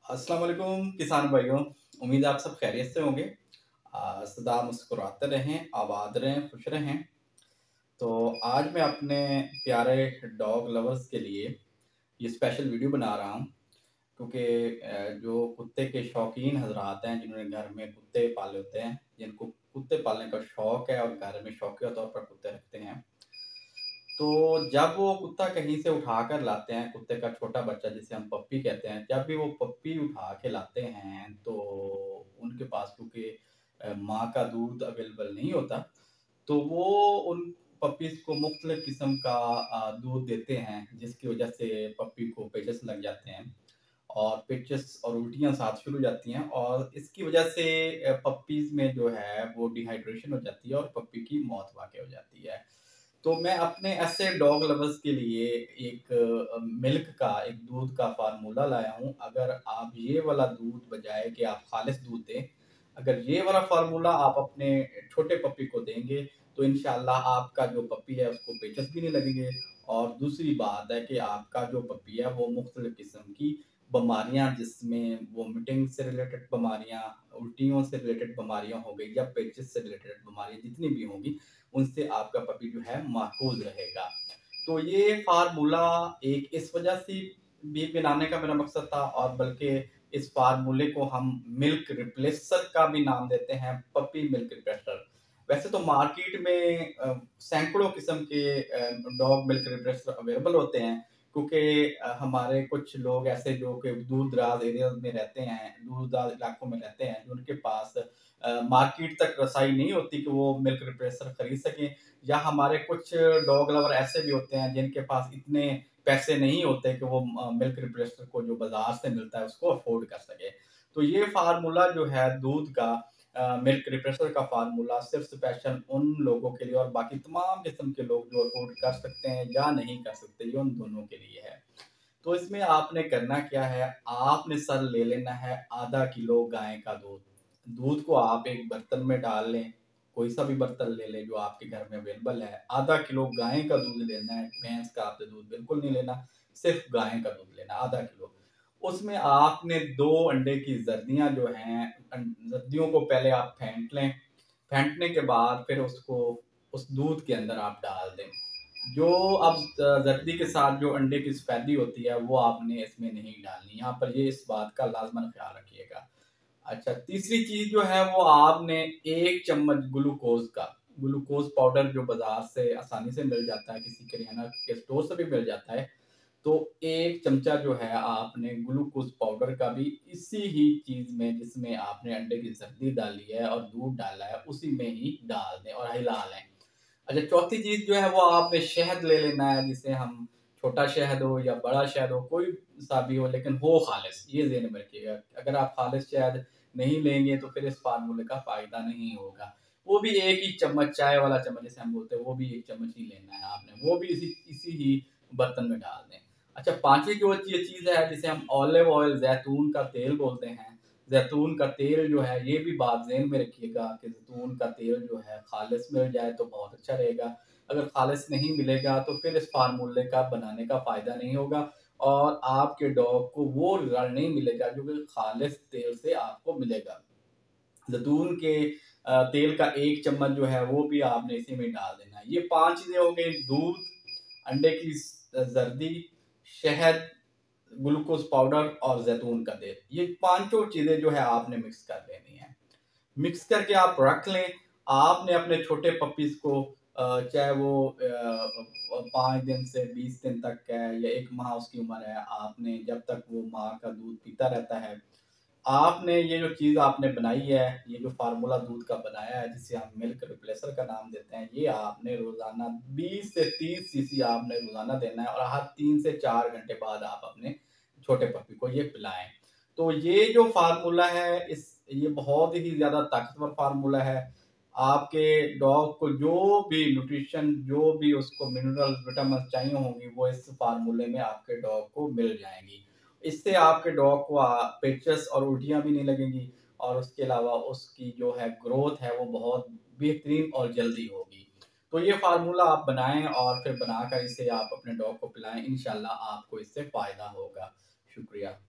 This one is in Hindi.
अस्सलाम वालेकुम किसान भाइयों। उम्मीद है आप सब खैरियत से होंगे। सदा मुस्कुराते रहें, आबाद रहें, खुश रहें। तो आज मैं अपने प्यारे डॉग लवर्स के लिए ये स्पेशल वीडियो बना रहा हूँ, क्योंकि जो कुत्ते के शौकीन हजरात हैं, जिन्होंने घर में कुत्ते पाले होते हैं, जिनको कुत्ते पालने का शौक है और घर में शौकिया तौर पर कुत्ते रखते हैं, तो जब वो कुत्ता कहीं से उठा कर लाते हैं, कुत्ते का छोटा बच्चा जिसे हम पप्पी कहते हैं, जब भी वो पप्पी उठा के लाते हैं तो उनके पास क्योंकि माँ का दूध अवेलेबल नहीं होता, तो वो उन पप्पीज़ को मुख्तलिफ़ किस्म का दूध देते हैं, जिसकी वजह से पप्पी को पेचस लग जाते हैं और पेचस और उल्टियाँ साथ शुरू हो जाती हैं, और इसकी वजह से पप्पीज़ में जो है वो डिहाइड्रेशन हो जाती है और पप्पी की मौत वाक़ई हो जाती है। तो मैं अपने ऐसे डॉग लवर्स के लिए एक मिल्क का, एक दूध का फ़ॉर्मूला लाया हूँ। अगर आप ये वाला दूध, बजाय कि आप ख़ालिस दूध दें, अगर ये वाला फ़ॉर्मूला आप अपने छोटे पप्पी को देंगे, तो इंशाअल्लाह आपका जो पप्पी है उसको पेचस भी नहीं लगेंगे। और दूसरी बात है कि आपका जो पप्पी है वो मुख्तलिफ़ किस्म की बीमारियाँ, जिसमें वोमिटिंग से रिलेटेड बीमारियाँ, उल्टियों से रिलेटेड बीमारियाँ हो गई या पेचिस से रिलेटेड बीमारियाँ जितनी भी होंगी, उनसे आपका पपी जो है महफूज रहेगा। तो ये फार्मूला एक इस वजह से भी बनाने का मेरा मकसद था, और बल्कि इस फार्मूले को हम मिल्क रिप्लेसर का भी नाम देते हैं, पपी मिल्क रिप्लेसर। वैसे तो मार्केट में सैकड़ों किस्म के डॉग मिल्क रिप्लेसर अवेलेबल होते हैं, क्योंकि हमारे कुछ लोग ऐसे जो कि दूर दराज एरिया में रहते हैं, दूर दराज इलाकों में रहते हैं, जो उनके पास मार्केट तक रसाई नहीं होती कि वो मिल्क रिप्लेसर खरीद सकें, या हमारे कुछ डॉग लवर ऐसे भी होते हैं जिनके पास इतने पैसे नहीं होते कि वो मिल्क रिप्लेसर को जो बाजार से मिलता है उसको अफोर्ड कर सके। तो ये फार्मूला जो है दूध का, मिल्क रिप्लेसर का फार्मूला सिर्फ स्पेशल उन लोगों के लिए, और बाकी तमाम किस्म के लोग जो अफोर्ड कर सकते हैं या नहीं कर सकते, ये उन दोनों के लिए है। तो इसमें आपने करना क्या है, आपने सर ले लेना है आधा किलो गाय का दूध। दूध को आप एक बर्तन में डाल लें, कोई सा भी बर्तन ले लें जो आपके घर में अवेलेबल है। आधा किलो गाय का दूध लेना है, भैंस का आपने दूध बिल्कुल नहीं लेना, सिर्फ गाय का दूध लेना आधा किलो। उसमें आपने 2 अंडे की जर्दियां जो हैं, जर्दियों को पहले आप फेंट लें। फेंटने के बाद फिर उसको उस दूध के अंदर आप डाल दें। जो अब जर्दी के साथ जो अंडे की सफेदी होती है वो आपने इसमें नहीं डालनी, यहाँ पर ये इस बात का लाजमन ख्याल रखिएगा। अच्छा, तीसरी चीज जो है वो आपने 1 चम्मच ग्लूकोज का, ग्लूकोज पाउडर जो बाजार से आसानी से मिल जाता है, किसी करियाना के स्टोर से भी मिल जाता है, तो 1 चमचा जो है आपने ग्लूकोज पाउडर का भी इसी ही चीज में, जिसमें आपने अंडे की जर्दी डाली है और दूध डाला है, उसी में ही डाल दें और हिला लें। अच्छा, चौथी चीज जो है वो आपने शहद ले लेना है, जिसे हम छोटा शहद हो या बड़ा शहद हो, कोई सा भी हो, लेकिन हो खालिस, ये ज़हन में रखिएगा। अगर आप खालिस शहद नहीं लेंगे तो फिर इस फार्मूले का फायदा नहीं होगा। वो भी 1 ही चम्मच, चाय वाला चम्मच जिसे हम बोलते हैं, वो भी 1 चम्मच ही लेना है आपने, वो भी इसी इसी ही बर्तन में डाल दें। अच्छा, पांचवी जो ये चीज है जिसे हम ऑलिव ऑयल, जैतून का तेल बोलते हैं, जैतून का तेल जो है, ये भी बात ज़हन में रखिएगा कि जैतून का तेल जो है खालिस मिल जाए तो बहुत अच्छा रहेगा। अगर खालिस नहीं मिलेगा तो फिर इस फार्मूले का बनाने का फ़ायदा नहीं होगा, और आपके डॉग को वो रिज़ल्ट नहीं मिलेगा जो कि खालिस तेल से आपको मिलेगा। जैतून के तेल का 1 चम्मच जो है वो भी आपने इसी में डाल देना है। ये 5 चीज़ें हो गई: दूध, अंडे की जर्दी, शहद, ग्लूकोज पाउडर और जैतून का तेल। ये पांचों चीजें जो है आपने मिक्स कर लेनी है। मिक्स करके आप रख लें। आपने अपने छोटे पपीज को, चाहे वो 5 दिन से 20 दिन तक है या 1 माह उसकी उम्र है, आपने जब तक वो माँ का दूध पीता रहता है, आपने ये जो चीज़ आपने बनाई है, ये जो फार्मूला दूध का बनाया है जिसे हम मिल्क रिप्लेसर का नाम देते हैं, ये आपने रोजाना 20 से 30 सीसी आपने रोजाना देना है, और हर 3 से 4 घंटे बाद आप अपने छोटे पपी को ये पिलाएं। तो ये जो फार्मूला है, इस ये बहुत ही ज्यादा ताकतवर फार्मूला है। आपके डॉग को जो भी न्यूट्रिशन, जो भी उसको मिनरल्स, विटामिन चाहिए होंगी, वो इस फार्मूले में आपके डॉग को मिल जाएंगी। इससे आपके डॉग को पेचस और उल्टियाँ भी नहीं लगेंगी, और उसके अलावा उसकी जो है ग्रोथ है वो बहुत बेहतरीन और जल्दी होगी। तो ये फार्मूला आप बनाएं और फिर बनाकर इसे आप अपने डॉग को पिलाएं, इंशाल्लाह आपको इससे फ़ायदा होगा। शुक्रिया।